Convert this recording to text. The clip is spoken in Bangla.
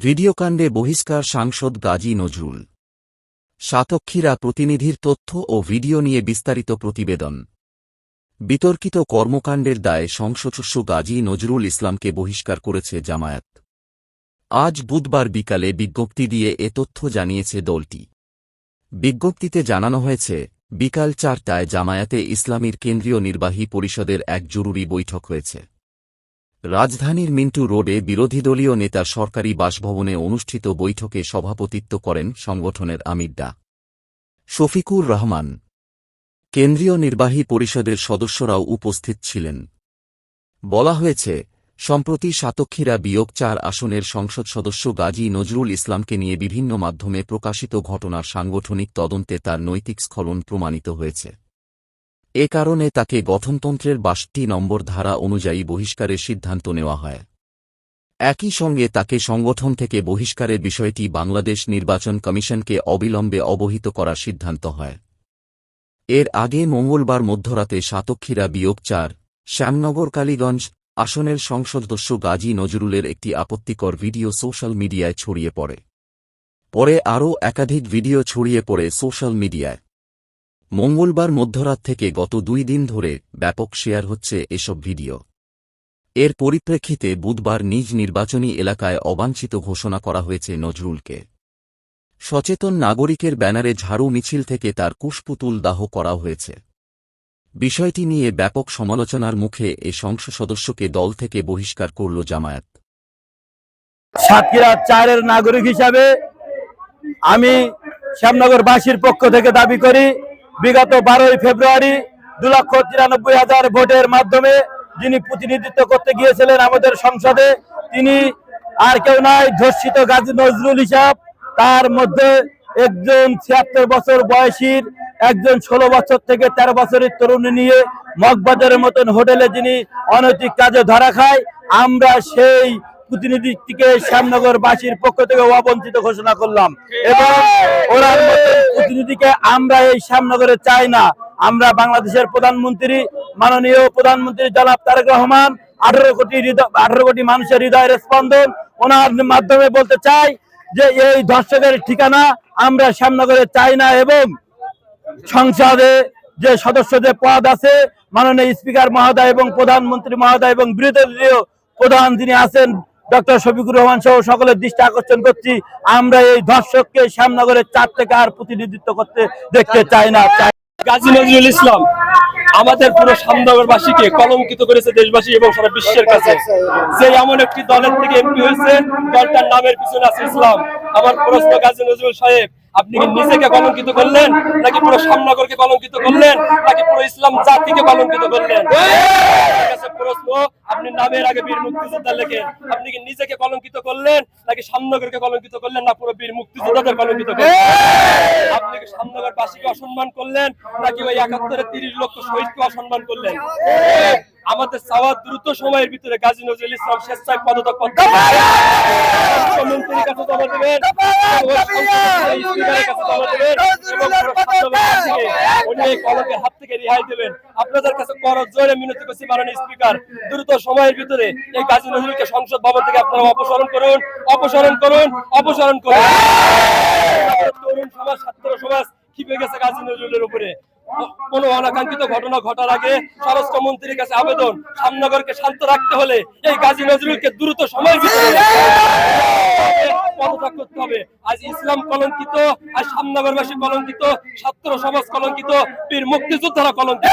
ভিডিওকাণ্ডে বহিষ্কার সাংসদ গাজী নজরুল। সাতক্ষীরা প্রতিনিধির তথ্য ও ভিডিও নিয়ে বিস্তারিত প্রতিবেদন। বিতর্কিত কর্মকাণ্ডের দায়ে সংসদ সদস্য গাজী নজরুল ইসলামকে বহিষ্কার করেছে জামায়াত। আজ বুধবার বিকালে বিজ্ঞপ্তি দিয়ে এ তথ্য জানিয়েছে দলটি। বিজ্ঞপ্তিতে জানানো হয়েছে, বিকাল ৪টায় জামায়াতে ইসলামীর কেন্দ্রীয় নির্বাহী পরিষদের এক জরুরি বৈঠক হয়েছে। রাজধানীর মিন্টু রোডে বিরোধীদলীয় নেতার সরকারি বাসভবনে অনুষ্ঠিত বৈঠকে সভাপতিত্ব করেন সংগঠনের আমির ডা. শফিকুর রহমান। কেন্দ্রীয় নির্বাহী পরিষদের সদস্যরাও উপস্থিত ছিলেন। বলা হয়েছে, সম্প্রতি সাতক্ষীরা -৪ আসনের সংসদ সদস্য গাজী নজরুল ইসলামকে নিয়ে বিভিন্ন মাধ্যমে প্রকাশিত ঘটনার সাংগঠনিক তদন্তে তার নৈতিক স্খলন প্রমাণিত হয়েছে। এ কারণে তাকে গঠনতন্ত্রের ৬২ নম্বর ধারা অনুযায়ী বহিষ্কারের সিদ্ধান্ত নেওয়া হয়। একই সঙ্গে তাকে সংগঠন থেকে বহিষ্কারের বিষয়টি বাংলাদেশ নির্বাচন কমিশনকে অবিলম্বে অবহিত করার সিদ্ধান্ত হয়। এর আগে মঙ্গলবার মধ্যরাতে সাতক্ষীরা -৪, শ্যামনগর কালীগঞ্জ আসনের সংসদ সদস্য গাজী নজরুলের একটি আপত্তিকর ভিডিও সোশ্যাল মিডিয়ায় ছড়িয়ে পড়ে। পরে আরও একাধিক ভিডিও ছড়িয়ে পড়ে সোশ্যাল মিডিয়ায়। মঙ্গলবার মধ্যরাত থেকে গত ২ দিন ধরে ব্যাপক শেয়ার হচ্ছে এসব ভিডিও। এর পরিপ্রেক্ষিতে বুধবার নিজ নির্বাচনী এলাকায় অবাঞ্ছিত ঘোষণা করা হয়েছে নজরুলকে। সচেতন নাগরিকের ব্যানারে ঝাড়ু মিছিল থেকে তার কুশপুতুল দাহ করা হয়েছে। বিষয়টি নিয়ে ব্যাপক সমালোচনার মুখে এ সংসদ সদস্যকে দল থেকে বহিষ্কার করল জামায়াত। সাতক্ষীরা ৪-এর নাগরিক হিসাবে আমি শ্যামনগরবাসীর পক্ষ থেকে দাবি করি, বিগত ১২ই ফেব্রুয়ারি ২,৯৩,০০০ ভোটের মাধ্যমে যিনি প্রতিনিধিত্ব করতে গিয়েছিলেন আমাদের সংসদে, তিনি আর কেউ নয়, ধর্ষিত গাজী নজরুল ইসলাম। তার মধ্যে একজন ৭৬ বছর বয়সীর, একজন ১৬ বছর থেকে ১৩ বছরের তরুণী নিয়ে মগবাজারের মতন হোটেলে যিনি অনৈতিক কাজে ধরা খায়, আমরা সেই প্রতিনিধিকে শ্যামনগরবাসীর পক্ষ থেকে অবঞ্চিত ঘোষণা করলাম এবং ওনার মতন প্রতিনিধিকে আমরা এই শ্যামনগরে চাই না। আমরা বাংলাদেশের প্রধানমন্ত্রী, মাননীয় প্রধানমন্ত্রী জনাব তারেক রহমান, ১৮ কোটি মানুষের হৃদয়ের স্পন্দন, ওনার মাধ্যমে বলতে চাই যে এই ধর্ষকের ঠিকানা আমরা শ্যামনগরে চাই না। এবং সংসদে যে সদস্যদের পদ আছে, মাননীয় স্পিকার মহোদয় এবং প্রধানমন্ত্রী মহোদয় এবং বিরোধী দলীয় প্রধান যিনি আছেন ডক্টর শফিকুর রহমান সহ সকলের দৃষ্টি আকর্ষণ করছি, আমরা এই ধর্ষককে শ্যামনগরের ৪ থেকে আর প্রতিনিধিত্ব করতে দেখতে চাই না। গাজী নজরুল ইসলাম আমাদের পুরো শ্যামনগরবাসীকে কলঙ্কিত করেছে দেশবাসী এবং সারা বিশ্বের কাছে। যে এমন একটি দলের থেকে এমপি হয়েছে, দলটার নামের পিছনে আছে ইসলাম। আমার প্রশ্ন, গাজী নজরুল সাহেব, আপনি কি নিজেকে কলঙ্কিত করলেন, নাকি পুরো শ্যামনগরকে কলঙ্কিত করলেন, নাকি পুরো ইসলাম জাতিকে কলঙ্কিত করলেন? প্রশ্ন, আপনি নামের আগে বীর মুক্তিযোদ্ধা লেখেন, আপনি কি নিজেকে কলঙ্কিত করলেন, নাকি শ্যামনগরকে কলঙ্কিত করলেন, না পুরো বীর মুক্তিযোদ্ধাদের কলঙ্কিত করলেন? আপনি কি শ্যামনগরবাসীকে অসম্মান করলেন, নাকি ওই ৭১-এর ৩০ লক্ষ শহীদকে অসম্মান করলেন? আমাদের চাওয়া দ্রুত সময়ের ভিতরে গাজী নজরুল ইসলাম স্বেচ্ছায় পদত্যাগ করতে মুখ্যমন্ত্রীর কাছে জমা দেবেন, স্পিকারের কাছে জমা দেবেন এবং উনি এই কলঙ্কের হাত থেকে রেহাই দেবেন। আপনাদের কাছে করজোড়ে মিনতি করছি, মাননীয় স্পিকার, দ্রুত সময়ের ভিতরে এই গাজী নজরুলকে সংসদ ভবন থেকে আপনারা অপসারণ করুন, অপসারণ করুন, অপসারণ করুন। তরুণ সমাজ, ছাত্র সমাজ ক্ষিপে গেছে গাজী নজরুলের উপরে। কোন অনাকাঙ্ক্ষিত ঘটনা ঘটার আগে স্বরাষ্ট্রমন্ত্রীর কাছে আবেদন, শ্যামনগরকে শান্ত রাখতে হলে এই গাজী নজরুলকে দ্রুত সময়ের ভিতরে পদত্যাগ করতে হবে। আজ ইসলাম কলঙ্কিত, আজ শ্যামনগরবাসী কলঙ্কিত, ছাত্র সমাজ কলঙ্কিত, বীর মুক্তিযোদ্ধারা কলঙ্কিত।